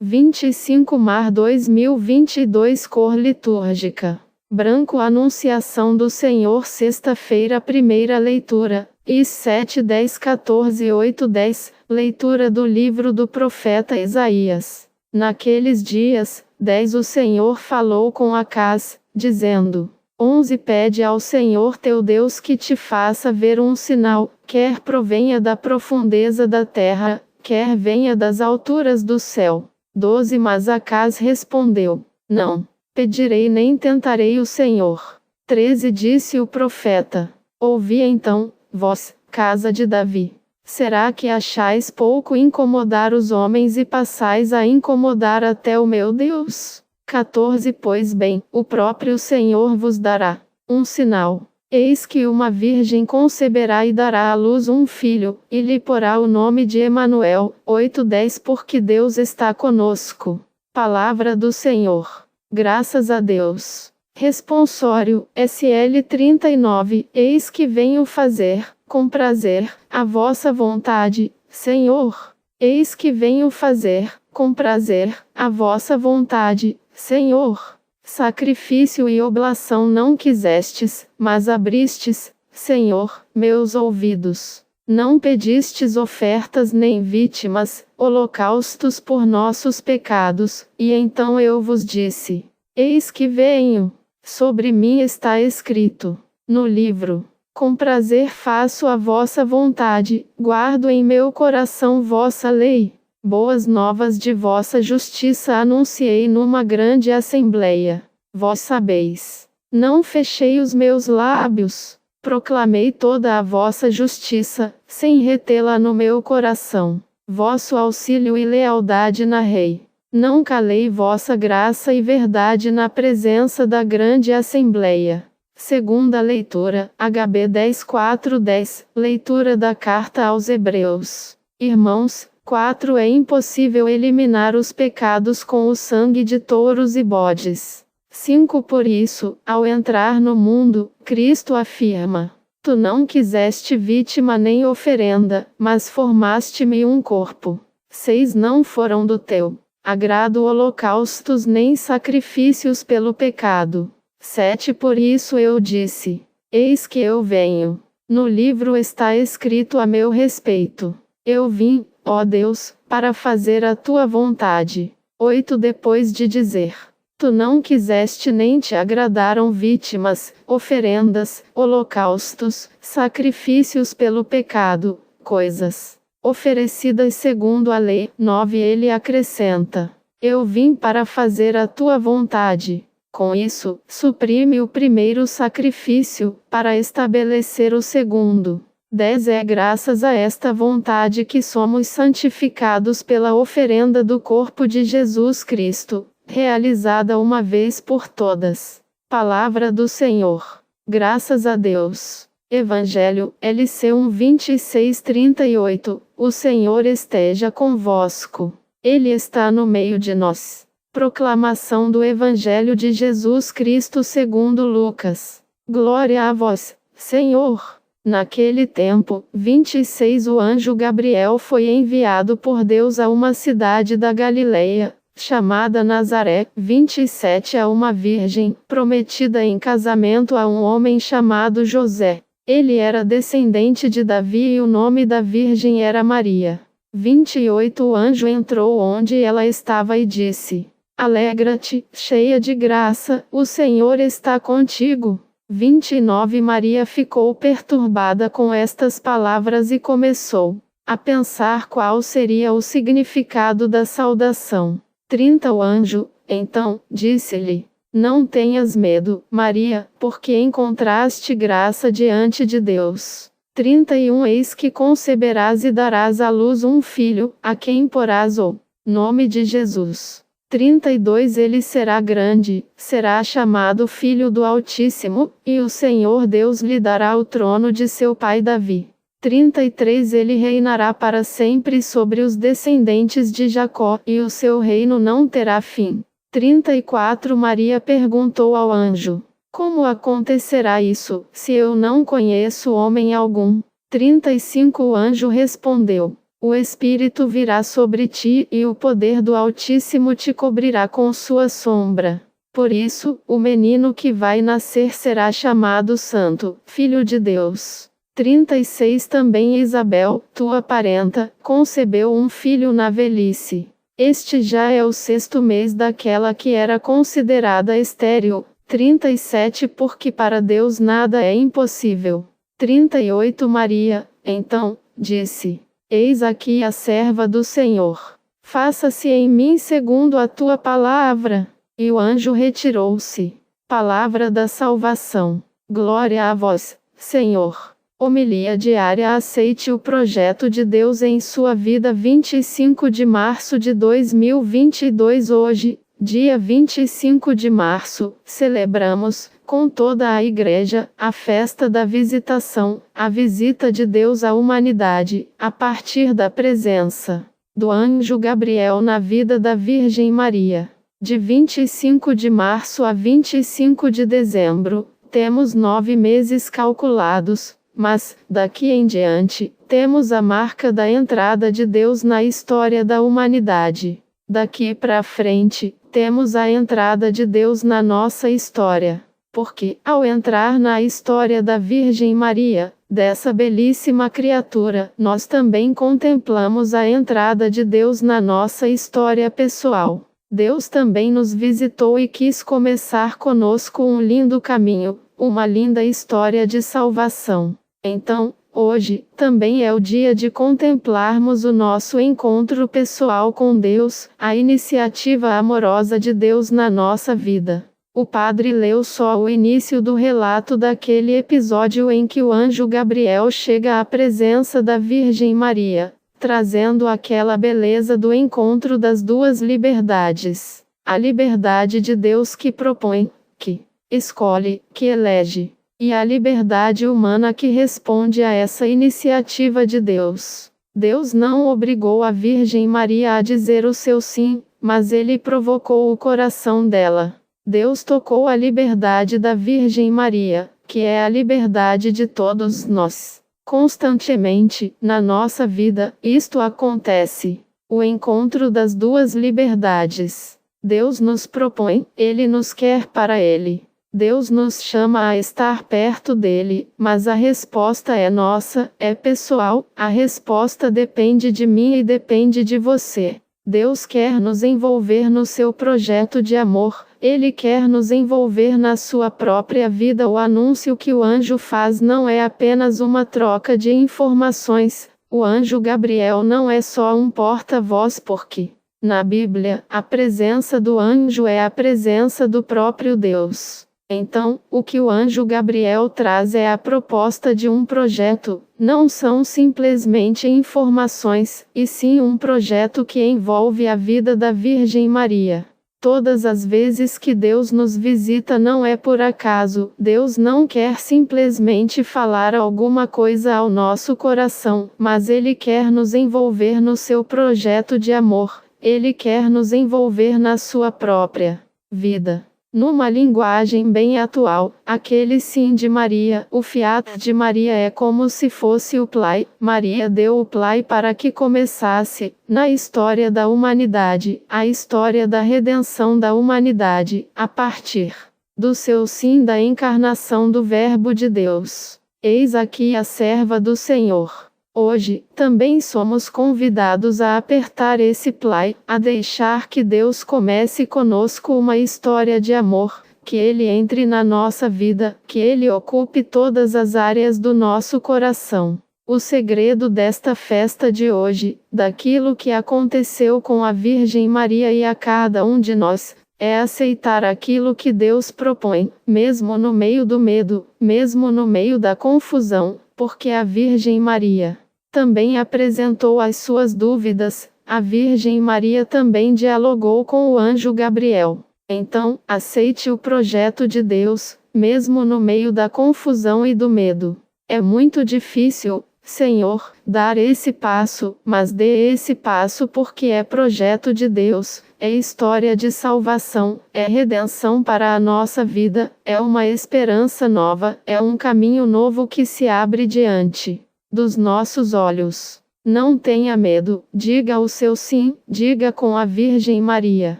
25 Mar 2022 Cor litúrgica: branco. Anunciação do Senhor. Sexta-feira. Primeira leitura. Is 7, 10, 14, 8, 10. Leitura do livro do profeta Isaías. Naqueles dias, 10 o Senhor falou com Acaz, dizendo: 11 Pede ao Senhor teu Deus que te faça ver um sinal, quer provenha da profundeza da terra, quer venha das alturas do céu. 12 Mas Acaz respondeu: Não pedirei nem tentarei o Senhor. 13 Disse o profeta: Ouvi então, vós, casa de Davi. Será que achais pouco incomodar os homens e passais a incomodar até o meu Deus? 14 Pois bem, o próprio Senhor vos dará um sinal. Eis que uma virgem conceberá e dará à luz um filho, e lhe porá o nome de Emanuel. 8:10 Porque Deus está conosco. Palavra do Senhor. Graças a Deus. Responsório, SL 39. Eis que venho fazer, com prazer, a vossa vontade, Senhor. Eis que venho fazer, com prazer, a vossa vontade, Senhor. Sacrifício e oblação não quisestes, mas abristes, Senhor, meus ouvidos. Não pedistes ofertas nem vítimas, holocaustos por nossos pecados, e então eu vos disse: Eis que venho. Sobre mim está escrito no livro: com prazer faço a vossa vontade, guardo em meu coração vossa lei. Boas novas de vossa justiça anunciei numa grande assembleia. Vós sabeis. Não fechei os meus lábios. Proclamei toda a vossa justiça, sem retê-la no meu coração. Vosso auxílio e lealdade narrei. Não calei vossa graça e verdade na presença da grande assembleia. Segunda leitura, HB 10:4-10, leitura da carta aos Hebreus. Irmãos, 4 É impossível eliminar os pecados com o sangue de touros e bodes. 5 Por isso, ao entrar no mundo, Cristo afirma: Tu não quiseste vítima nem oferenda, mas formaste-me um corpo. 6 Não foram do teu agrado holocaustos nem sacrifícios pelo pecado. 7 Por isso eu disse: Eis que eu venho. No livro está escrito a meu respeito: Eu vim, ó Deus, para fazer a tua vontade. 8 Depois de dizer: Tu não quiseste nem te agradaram vítimas, oferendas, holocaustos, sacrifícios pelo pecado, coisas oferecidas segundo a lei. 9 Ele acrescenta: Eu vim para fazer a tua vontade. Com isso, suprime o primeiro sacrifício, para estabelecer o segundo. 10 É graças a esta vontade que somos santificados pela oferenda do corpo de Jesus Cristo, realizada uma vez por todas. Palavra do Senhor. Graças a Deus. Evangelho, LC 1:26-38. O Senhor esteja convosco. Ele está no meio de nós. Proclamação do Evangelho de Jesus Cristo segundo Lucas. Glória a vós, Senhor. Naquele tempo, 26 O anjo Gabriel foi enviado por Deus a uma cidade da Galileia, chamada Nazaré. 27 A uma virgem, prometida em casamento a um homem chamado José. Ele era descendente de Davi e o nome da virgem era Maria. 28 O anjo entrou onde ela estava e disse: Alegra-te, cheia de graça, o Senhor está contigo. 29 Maria ficou perturbada com estas palavras e começou a pensar qual seria o significado da saudação. 30 O anjo, então, disse-lhe: Não tenhas medo, Maria, porque encontraste graça diante de Deus. 31 Eis que conceberás e darás à luz um filho, a quem porás o nome de Jesus. 32 Ele será grande, será chamado Filho do Altíssimo, e o Senhor Deus lhe dará o trono de seu pai Davi. 33 Ele reinará para sempre sobre os descendentes de Jacó, e o seu reino não terá fim. 34 Maria perguntou ao anjo: Como acontecerá isso, se eu não conheço homem algum? 35 O anjo respondeu: O Espírito virá sobre ti e o poder do Altíssimo te cobrirá com sua sombra. Por isso, o menino que vai nascer será chamado Santo, Filho de Deus. 36 Também Isabel, tua parenta, concebeu um filho na velhice. Este já é o 6º mês daquela que era considerada estéril. 37 Porque para Deus nada é impossível. 38 Maria, então, disse: Eis aqui a serva do Senhor. Faça-se em mim segundo a tua palavra. E o anjo retirou-se. Palavra da salvação. Glória a vós, Senhor. Homilia diária. Aceite o projeto de Deus em sua vida. 25 de março de 2022. Hoje, dia 25 de março, celebramos, com toda a Igreja, a festa da visitação, a visita de Deus à humanidade, a partir da presença do anjo Gabriel na vida da Virgem Maria. De 25 de março a 25 de dezembro, temos 9 meses calculados, mas, daqui em diante, temos a marca da entrada de Deus na história da humanidade. Daqui para frente, temos a entrada de Deus na nossa história. Porque, ao entrar na história da Virgem Maria, dessa belíssima criatura, nós também contemplamos a entrada de Deus na nossa história pessoal. Deus também nos visitou e quis começar conosco um lindo caminho, uma linda história de salvação. Então, hoje, também é o dia de contemplarmos o nosso encontro pessoal com Deus, a iniciativa amorosa de Deus na nossa vida. O padre leu só o início do relato daquele episódio em que o anjo Gabriel chega à presença da Virgem Maria, trazendo aquela beleza do encontro das duas liberdades. A liberdade de Deus que propõe, que escolhe, que elege, e a liberdade humana que responde a essa iniciativa de Deus. Deus não obrigou a Virgem Maria a dizer o seu sim, mas ele provocou o coração dela. Deus tocou a liberdade da Virgem Maria, que é a liberdade de todos nós. Constantemente, na nossa vida, isto acontece. O encontro das duas liberdades. Deus nos propõe, Ele nos quer para Ele. Deus nos chama a estar perto dele, mas a resposta é nossa, é pessoal, a resposta depende de mim e depende de você. Deus quer nos envolver no seu projeto de amor, Ele quer nos envolver na sua própria vida. O anúncio que o anjo faz não é apenas uma troca de informações, o anjo Gabriel não é só um porta-voz porque, na Bíblia, a presença do anjo é a presença do próprio Deus. Então, o que o anjo Gabriel traz é a proposta de um projeto, não são simplesmente informações, e sim um projeto que envolve a vida da Virgem Maria. Todas as vezes que Deus nos visita não é por acaso, Deus não quer simplesmente falar alguma coisa ao nosso coração, mas Ele quer nos envolver no seu projeto de amor, Ele quer nos envolver na sua própria vida. Numa linguagem bem atual, aquele sim de Maria, o fiat de Maria é como se fosse o play. Maria deu o play para que começasse, na história da humanidade, a história da redenção da humanidade, a partir do seu sim da encarnação do Verbo de Deus. Eis aqui a serva do Senhor. Hoje, também somos convidados a apertar esse play, a deixar que Deus comece conosco uma história de amor, que Ele entre na nossa vida, que Ele ocupe todas as áreas do nosso coração. O segredo desta festa de hoje, daquilo que aconteceu com a Virgem Maria e a cada um de nós, é aceitar aquilo que Deus propõe, mesmo no meio do medo, mesmo no meio da confusão, porque a Virgem Maria também apresentou as suas dúvidas, a Virgem Maria também dialogou com o anjo Gabriel. Então, aceite o projeto de Deus, mesmo no meio da confusão e do medo. É muito difícil, Senhor, dar esse passo, mas dê esse passo porque é projeto de Deus, é história de salvação, é redenção para a nossa vida, é uma esperança nova, é um caminho novo que se abre diante dos nossos olhos. Não tenha medo, diga o seu sim, diga com a Virgem Maria: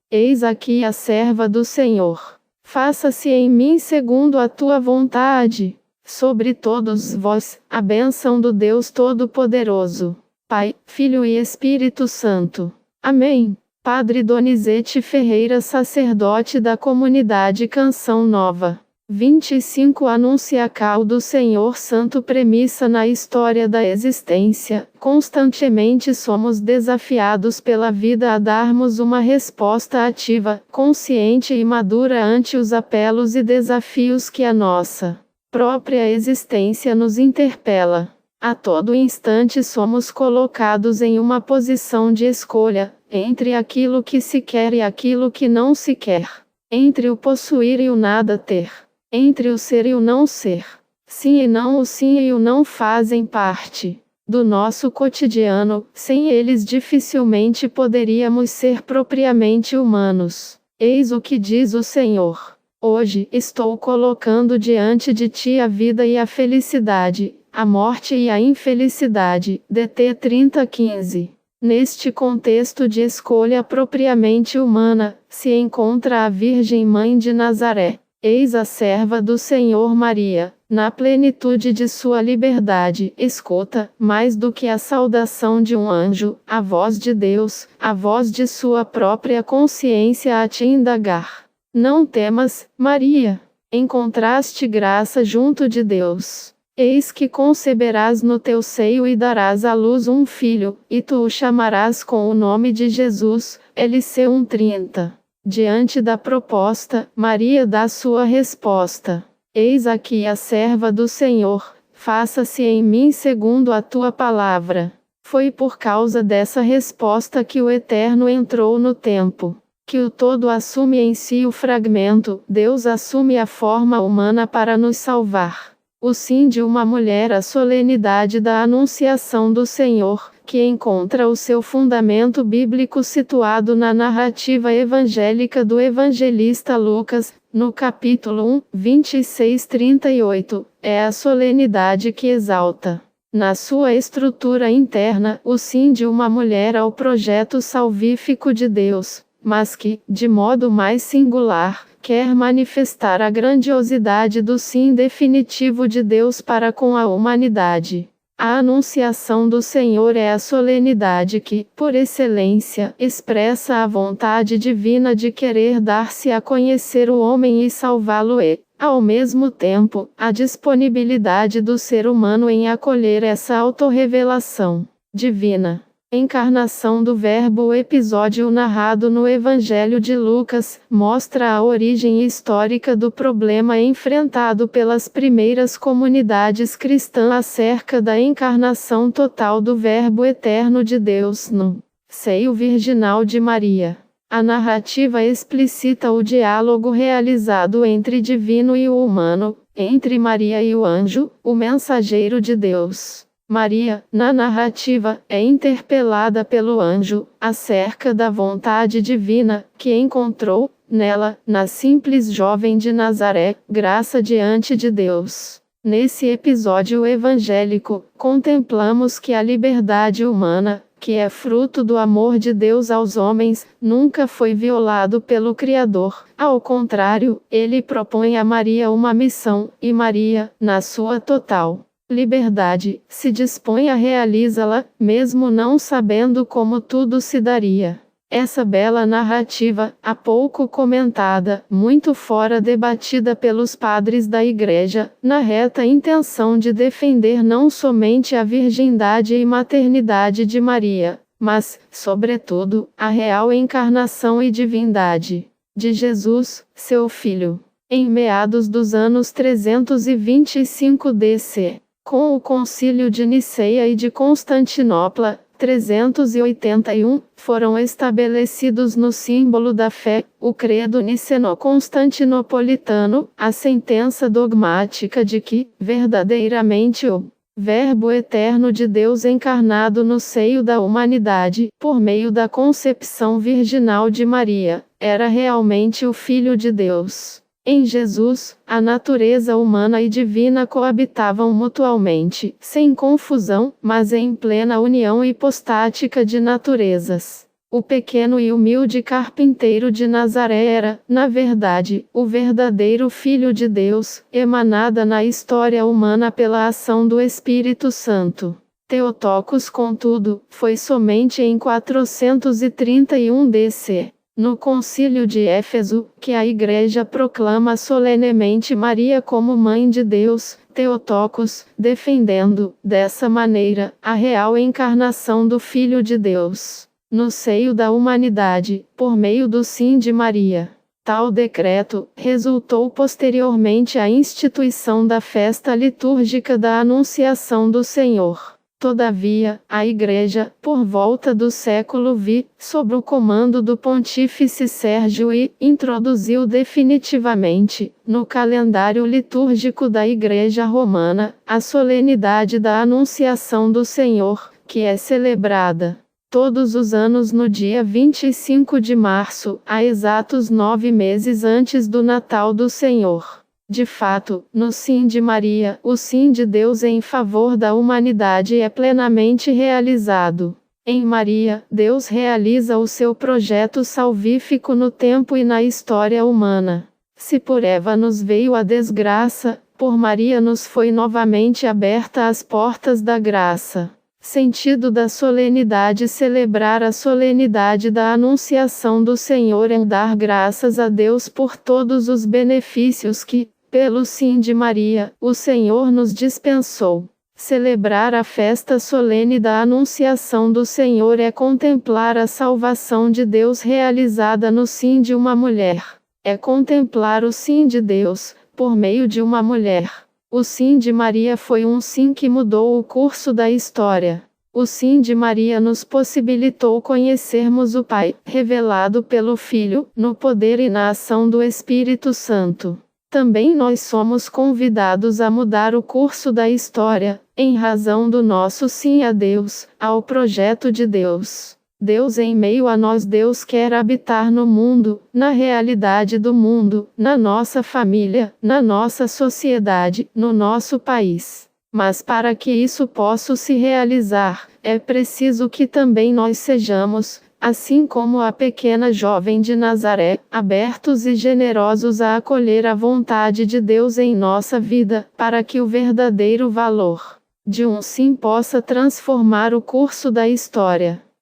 eis aqui a serva do Senhor. Faça-se em mim segundo a tua vontade. Sobre todos vós, a bênção do Deus Todo-Poderoso, Pai, Filho e Espírito Santo. Amém. Padre Donizete Ferreira, sacerdote da comunidade Canção Nova. 25 Anunciacal do Senhor Santo. Premissa: na história da existência, constantemente somos desafiados pela vida a darmos uma resposta ativa, consciente e madura ante os apelos e desafios que a nossa própria existência nos interpela. A todo instante somos colocados em uma posição de escolha, entre aquilo que se quer e aquilo que não se quer, entre o possuir e o nada ter, entre o ser e o não ser. Sim e não, o sim e o não fazem parte do nosso cotidiano, sem eles dificilmente poderíamos ser propriamente humanos. Eis o que diz o Senhor: hoje estou colocando diante de ti a vida e a felicidade, a morte e a infelicidade. DT 30:15. Neste contexto de escolha propriamente humana, se encontra a Virgem Mãe de Nazaré. Eis a serva do Senhor Maria, na plenitude de sua liberdade. Escuta, mais do que a saudação de um anjo, a voz de Deus, a voz de sua própria consciência a te indagar: não temas, Maria. Encontraste graça junto de Deus. Eis que conceberás no teu seio e darás à luz um filho, e tu o chamarás com o nome de Jesus. LC 1:30. Diante da proposta, Maria dá sua resposta: eis aqui a serva do Senhor, faça-se em mim segundo a tua palavra. Foi por causa dessa resposta que o Eterno entrou no tempo, que o todo assume em si o fragmento. Deus assume a forma humana para nos salvar. O sim de uma mulher, a solenidade da Anunciação do Senhor, que encontra o seu fundamento bíblico situado na narrativa evangélica do evangelista Lucas, no capítulo 1, 26-38, é a solenidade que exalta, na sua estrutura interna, o sim de uma mulher ao projeto salvífico de Deus, mas que, de modo mais singular, quer manifestar a grandiosidade do sim definitivo de Deus para com a humanidade. A Anunciação do Senhor é a solenidade que, por excelência, expressa a vontade divina de querer dar-se a conhecer o homem e salvá-lo e, ao mesmo tempo, a disponibilidade do ser humano em acolher essa autorrevelação divina. Encarnação do Verbo. O episódio narrado no Evangelho de Lucas mostra a origem histórica do problema enfrentado pelas primeiras comunidades cristãs acerca da encarnação total do Verbo eterno de Deus no seio virginal de Maria. A narrativa explicita o diálogo realizado entre divino e o humano, entre Maria e o anjo, o mensageiro de Deus. Maria, na narrativa, é interpelada pelo anjo, acerca da vontade divina, que encontrou, nela, na simples jovem de Nazaré, graça diante de Deus. Nesse episódio evangélico, contemplamos que a liberdade humana, que é fruto do amor de Deus aos homens, nunca foi violado pelo Criador. Ao contrário, ele propõe a Maria uma missão, e Maria, na sua total liberdade, se dispõe a realizá-la, mesmo não sabendo como tudo se daria. Essa bela narrativa, há pouco comentada, muito fora debatida pelos padres da Igreja, na reta intenção de defender não somente a virgindade e maternidade de Maria, mas, sobretudo, a real encarnação e divindade de Jesus, seu Filho. Em meados dos anos 325 DC, com o Concílio de Niceia e de Constantinopla, 381, foram estabelecidos no símbolo da fé, o credo niceno-constantinopolitano, a sentença dogmática de que, verdadeiramente o Verbo eterno de Deus encarnado no seio da humanidade, por meio da concepção virginal de Maria, era realmente o Filho de Deus. Em Jesus, a natureza humana e divina coabitavam mutualmente, sem confusão, mas em plena união hipostática de naturezas. O pequeno e humilde carpinteiro de Nazaré era, na verdade, o verdadeiro Filho de Deus, emanada na história humana pela ação do Espírito Santo. Theotokos, contudo, foi somente em 431 DC, no Concílio de Éfeso, que a Igreja proclama solenemente Maria como Mãe de Deus, Theotokos, defendendo, dessa maneira, a real encarnação do Filho de Deus, no seio da humanidade, por meio do sim de Maria. Tal decreto resultou posteriormente a instituição da festa litúrgica da Anunciação do Senhor. Todavia, a Igreja, por volta do século V, sob o comando do Pontífice Sérgio I, introduziu definitivamente, no calendário litúrgico da Igreja Romana, a solenidade da Anunciação do Senhor, que é celebrada todos os anos no dia 25 de março, há exatos 9 meses antes do Natal do Senhor. De fato, no sim de Maria, o sim de Deus em favor da humanidade é plenamente realizado. Em Maria, Deus realiza o seu projeto salvífico no tempo e na história humana. Se por Eva nos veio a desgraça, por Maria nos foi novamente aberta as portas da graça. Sentido da solenidade: celebrar a solenidade da Anunciação do Senhor em dar graças a Deus por todos os benefícios que, pelo sim de Maria, o Senhor nos dispensou. Celebrar a festa solene da Anunciação do Senhor é contemplar a salvação de Deus realizada no sim de uma mulher. É contemplar o sim de Deus, por meio de uma mulher. O sim de Maria foi um sim que mudou o curso da história. O sim de Maria nos possibilitou conhecermos o Pai, revelado pelo Filho, no poder e na ação do Espírito Santo. Também nós somos convidados a mudar o curso da história, em razão do nosso sim a Deus, ao projeto de Deus. Deus em meio a nós. Deus quer habitar no mundo, na realidade do mundo, na nossa família, na nossa sociedade, no nosso país. Mas para que isso possa se realizar, é preciso que também nós sejamos, assim como a pequena jovem de Nazaré, abertos e generosos a acolher a vontade de Deus em nossa vida, para que o verdadeiro valor de um sim possa transformar o curso da história.